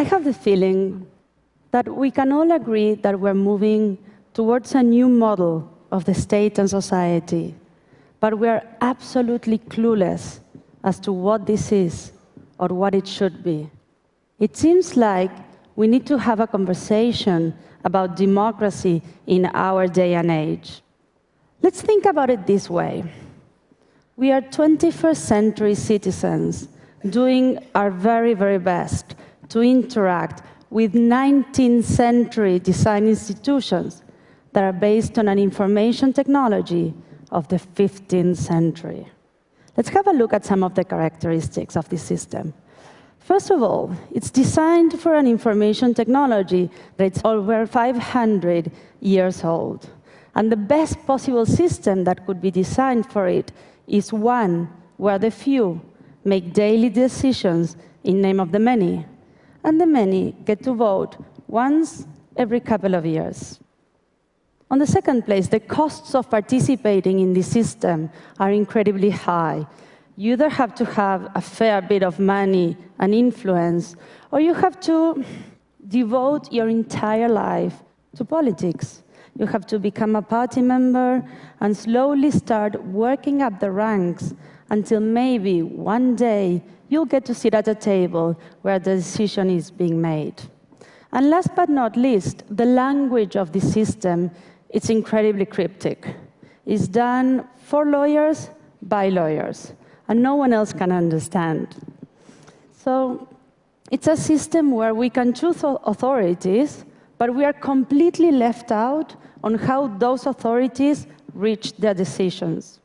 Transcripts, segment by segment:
I have the feeling that we can all agree that we're moving towards a new model of the state and society, but we are absolutely clueless as to what this is or what it should be. It seems like we need to have a conversation about democracy in our day and age. Let's think about it this way. We are 21st century citizens doing our very, very best to interact with 19th century design institutions that are based on an information technology of the 15th century. Let's have a look at some of the characteristics of this system. First of all, it's designed for an information technology that's over 500 years old. And the best possible system that could be designed for it is one where the few make daily decisions in name of the many, and the many get to vote once every couple of years. On the second place, the costs of participating in this system are incredibly high. You either have to have a fair bit of money and influence, or you have to devote your entire life to politics. You have to become a party member and slowly start working up the ranks until maybe one day you'll get to sit at a table where the decision is being made. And last but not least, the language of the system, it's incredibly cryptic. It's done for lawyers, by lawyers, and no one else can understand. So it's a system where we can choose authorities, but we are completely left out on how those authorities reach their decisions.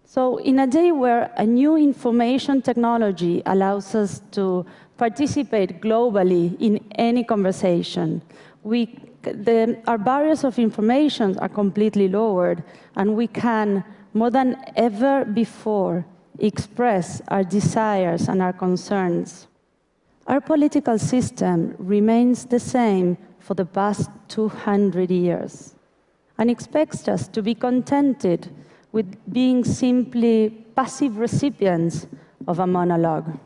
So in a day where a new information technology allows us to participate globally in any conversation, our barriers of information are completely lowered, and we can, more than ever before, express our desires and our concerns. Our political system remains the same for the past 200 years and expects us to be contented with being simply passive recipients of a monologue.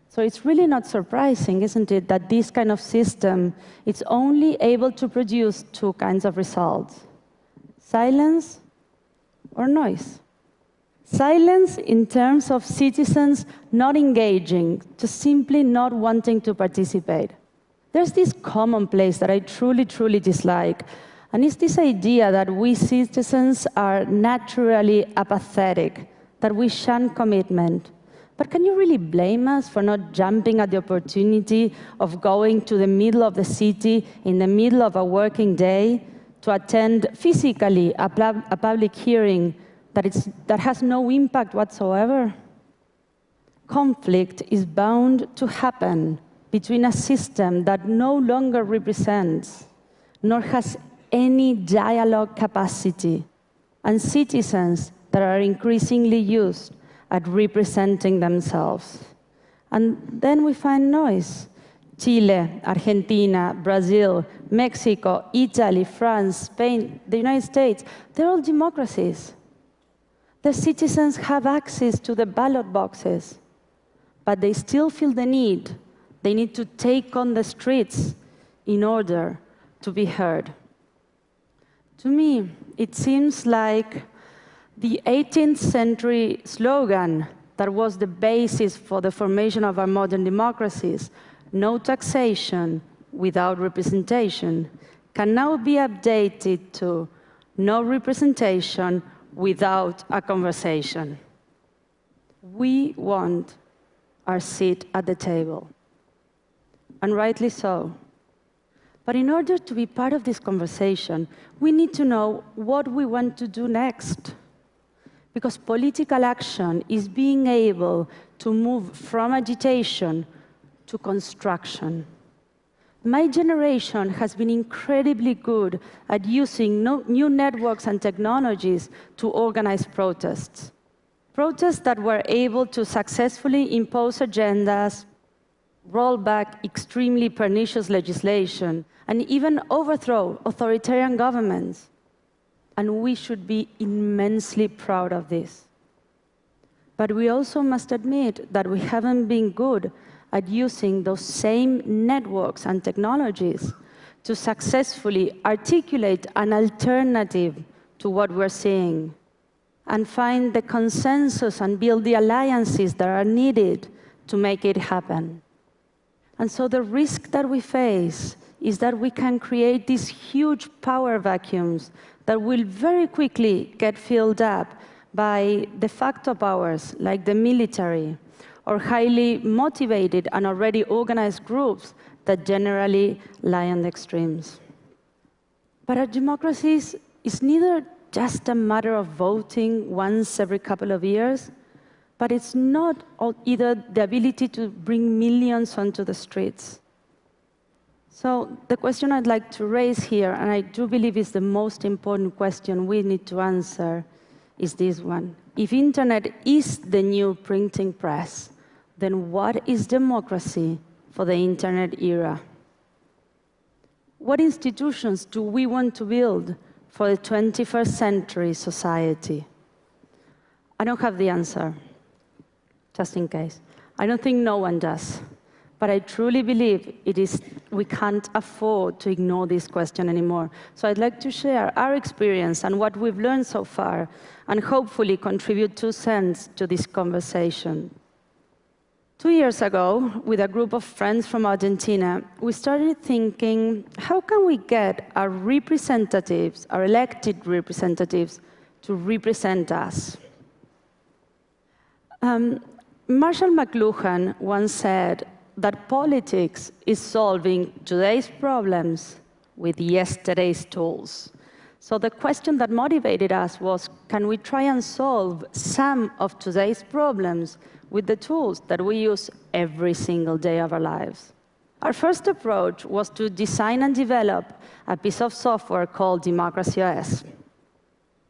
So it's really not surprising, isn't it, that this kind of system is only able to produce two kinds of results: silence or noise. Silence in terms of citizens not engaging, just simply not wanting to participate. There's this commonplace that I truly, truly dislike, and it's this idea that we citizens are naturally apathetic, that we shun commitment. But can you really blame us for not jumping at the opportunity of going to the middle of the city in the middle of a working day to attend physically a public hearing that has no impact whatsoever? Conflict is bound to happen between a system that no longer represents, nor has any dialogue capacity, and citizens that are increasingly used at representing themselves. And then we find noise. Chile, Argentina, Brazil, Mexico, Italy, France, Spain, the United States, they're all democracies. Their citizens have access to the ballot boxes, but they still feel the need. They need to take on the streets in order to be heard. To me, it seems like the 18th century slogan that was the basis for the formation of our modern democracies, no taxation without representation, can now be updated to no representation without a conversation. We want our seat at the table, and rightly so. But in order to be part of this conversation, we need to know what we want to do next. Because political action is being able to move from agitation to construction. My generation has been incredibly good at using new networks and technologies to organize protests. Protests that were able to successfully impose agendas, roll back extremely pernicious legislation, and even overthrow authoritarian governments. And we should be immensely proud of this. But we also must admit that we haven't been good at using those same networks and technologies to successfully articulate an alternative to what we're seeing, and find the consensus and build the alliances that are needed to make it happen. And so the risk that we face is that we can create these huge power vacuums that will very quickly get filled up by de facto powers like the military, or highly motivated and already organized groups that generally lie on the extremes. But our democracies is neither just a matter of voting once every couple of years, but it's not either the ability to bring millions onto the streets. So the question I'd like to raise here, and I do believe is the most important question we need to answer, is this one. If internet is the new printing press, then what is democracy for the internet era? What institutions do we want to build for the 21st century society? I don't have the answer, just in case. I don't think no one does. But I truly believe we can't afford to ignore this question anymore. So I'd like to share our experience and what we've learned so far, and hopefully contribute 2 cents to this conversation. 2 years ago, with a group of friends from Argentina, we started thinking, how can we get our representatives, our elected representatives, to represent us? Marshall McLuhan once said that politics is solving today's problems with yesterday's tools. So the question that motivated us was, can we try and solve some of today's problems with the tools that we use every single day of our lives? Our first approach was to design and develop a piece of software called Democracia.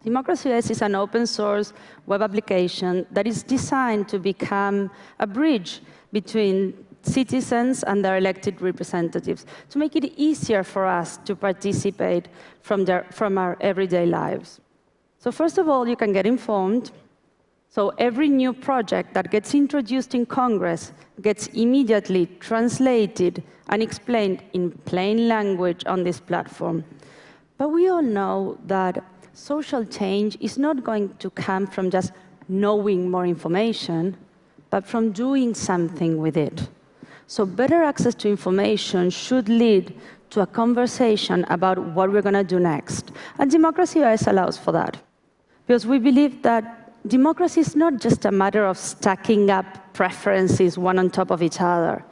Democracia is an open source web application that is designed to become a bridge between citizens and their elected representatives, to make it easier for us to participate from our everyday lives. So first of all, you can get informed. So every new project that gets introduced in Congress gets immediately translated and explained in plain language on this platform. But we all know that social change is not going to come from just knowing more information, but from doing something with it. So better access to information should lead to a conversation about what we're going to do next. And Democracia allows for that. Because we believe that democracy is not just a matter of stacking up preferences one on top of each other,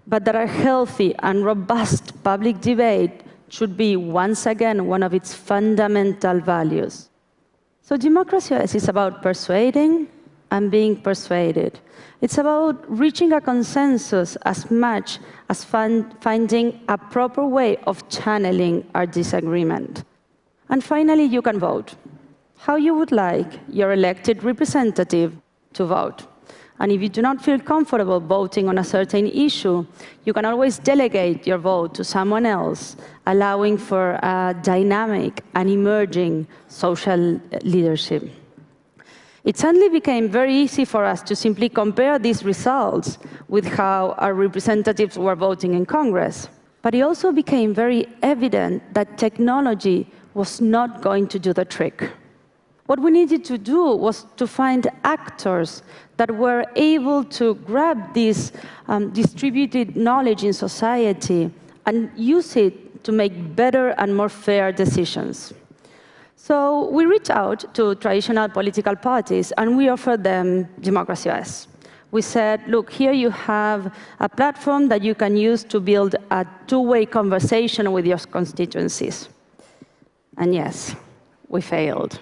but that a healthy and robust public debate should be, once again, one of its fundamental values. So Democracia is about persuading and being persuaded. It's about reaching a consensus as much as finding a proper way of channeling our disagreement. And finally, you can vote how you would like your elected representative to vote. And if you do not feel comfortable voting on a certain issue, you can always delegate your vote to someone else, allowing for a dynamic and emerging social leadership. It suddenly became very easy for us to simply compare these results with how our representatives were voting in Congress. But it also became very evident that technology was not going to do the trick. What we needed to do was to find actors that were able to grab this distributed knowledge in society and use it to make better and more fair decisions. So we reached out to traditional political parties, and we offered them Democracia. We said, look, here you have a platform that you can use to build a two-way conversation with your constituencies. And yes, we failed.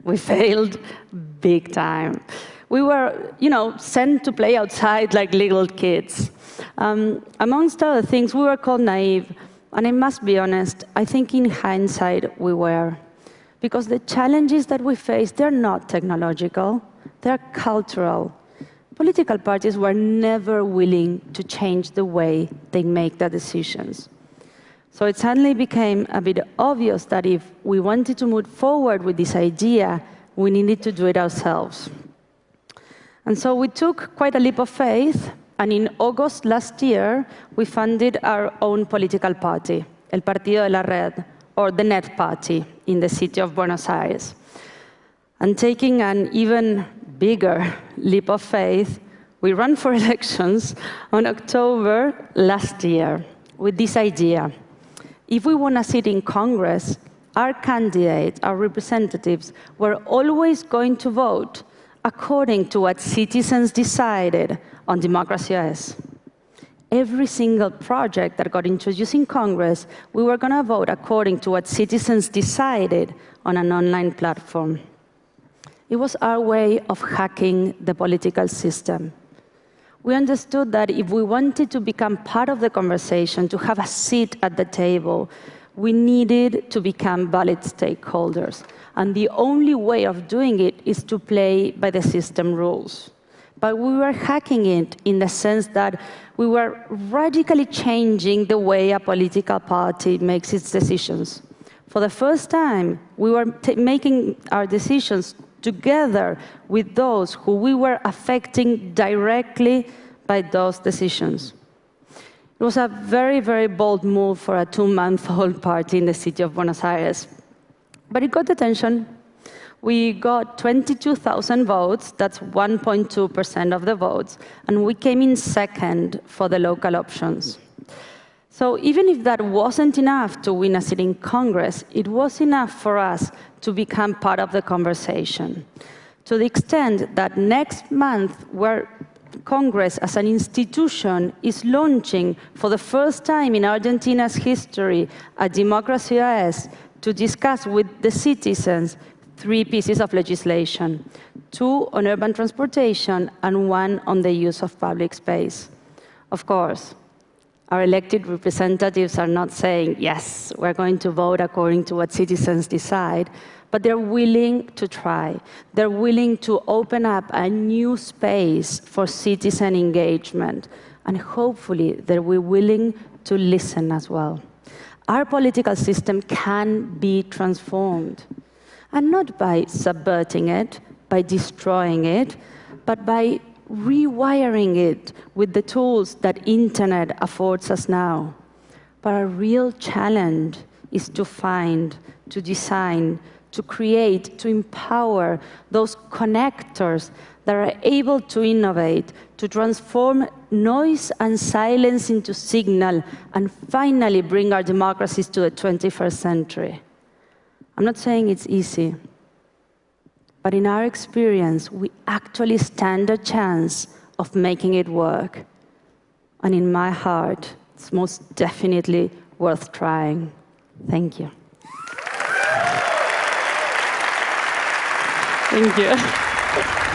We failed big time. We were, sent to play outside like little kids. Amongst other things, we were called naive. And I must be honest, I think in hindsight we were. Because the challenges that we face, they're not technological, they're cultural. Political parties were never willing to change the way they make their decisions. So it suddenly became a bit obvious that if we wanted to move forward with this idea, we needed to do it ourselves. And so we took quite a leap of faith, And in August last year, we funded our own political party, El Partido de la Red, or the Net Party, in the city of Buenos Aires. And taking an even bigger leap of faith, we ran for elections on October last year with this idea. If we want a seat in Congress, our candidates, our representatives, were always going to vote according to what citizens decided on Democracia. Every single project that got introduced in Congress, we were going to vote according to what citizens decided on an online platform. It was our way of hacking the political system. We understood that if we wanted to become part of the conversation, to have a seat at the table, we needed to become valid stakeholders. And the only way of doing it is to play by the system rules. But we were hacking it in the sense that we were radically changing the way a political party makes its decisions. For the first time, we were making our decisions together with those who we were affecting directly by those decisions. It was a very, very bold move for a 2-month-old party in the city of Buenos Aires. But it got attention. We got 22,000 votes, that's 1.2% of the votes, and we came in second for the local options. So even if that wasn't enough to win a seat in Congress, it was enough for us to become part of the conversation, to the extent that next month, where Congress as an institution is launching for the first time in Argentina's history a Democracia to discuss with the citizens 3 pieces of legislation, 2 on urban transportation and 1 on the use of public space. Of course, our elected representatives are not saying, yes, we're going to vote according to what citizens decide, but they're willing to try. They're willing to open up a new space for citizen engagement, and hopefully they're willing to listen as well. Our political system can be transformed, and not by subverting it, by destroying it, but by rewiring it with the tools that internet affords us now. But our real challenge is to find, to design, to create, to empower those connectors that are able to innovate, to transform noise and silence into signal, and finally bring our democracies to the 21st century. I'm not saying it's easy, but in our experience, we actually stand a chance of making it work. And in my heart, it's most definitely worth trying. Thank you. Thank you.